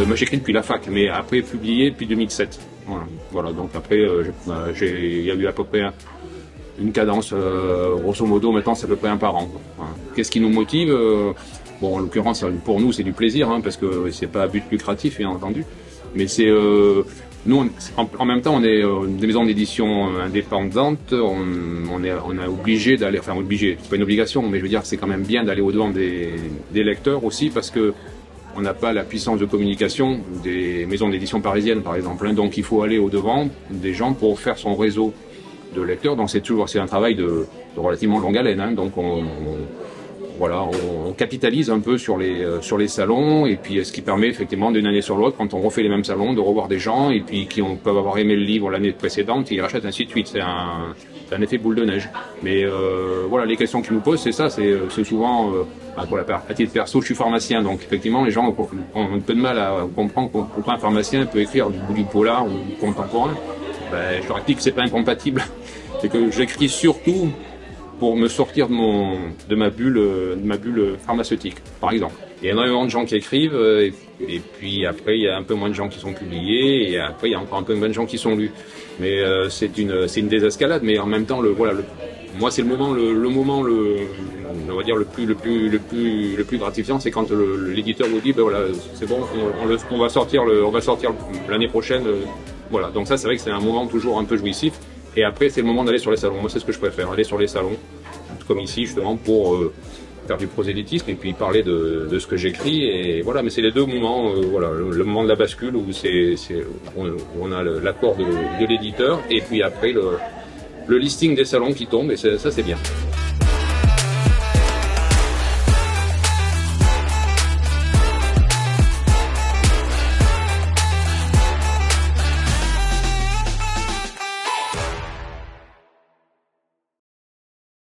moi j'écris depuis la fac, mais après publié depuis 2007. Voilà, donc après, il y a eu à peu près une cadence, grosso modo, maintenant c'est à peu près un par an. Voilà. Qu'est-ce qui nous motive? Bon, en l'occurrence, pour nous, c'est du plaisir, hein, parce que c'est pas à but lucratif, bien entendu. Mais c'est nous, en même temps, on est des maisons d'édition indépendantes. On est obligé d'aller, enfin obligé, c'est pas une obligation, mais je veux dire, c'est quand même bien d'aller au devant des lecteurs aussi, parce que on n'a pas la puissance de communication des maisons d'édition parisiennes, par exemple. Hein, donc, il faut aller au devant des gens pour faire son réseau de lecteurs. Donc, c'est un travail de relativement longue haleine. Hein, donc, voilà, on capitalise un peu sur les salons, et puis ce qui permet effectivement d'une année sur l'autre, quand on refait les mêmes salons, de revoir des gens et puis peuvent avoir aimé le livre l'année précédente, ils rachètent ainsi de suite. C'est un effet boule de neige. Mais voilà, les questions qu'ils nous posent, c'est ça, c'est souvent à titre perso, je suis pharmacien, donc effectivement les gens ont un peu de mal à comprendre pourquoi un pharmacien peut écrire du polar ou du contemporain. Ben, je leur explique que c'est pas incompatible, c'est que j'écris surtout pour me sortir de ma bulle pharmaceutique, par exemple. Il y a énormément de gens qui écrivent, et puis après il y a un peu moins de gens qui sont publiés, et après il y a encore un peu moins de gens qui sont lus. Mais c'est une désescalade, mais en même temps moi c'est le moment on va dire le plus gratifiant, c'est quand l'éditeur vous dit ben voilà, c'est bon, on va sortir l'année prochaine, voilà. Donc ça, c'est vrai que c'est un moment toujours un peu jouissif. Et après, c'est le moment d'aller sur les salons. Moi, c'est ce que je préfère, aller sur les salons, comme ici, justement, pour faire du prosélytisme et puis parler de ce que j'écris. Et voilà, mais c'est les deux moments, voilà, le moment de la bascule où on a l'accord de l'éditeur, et puis après le listing des salons qui tombe, et ça, c'est bien.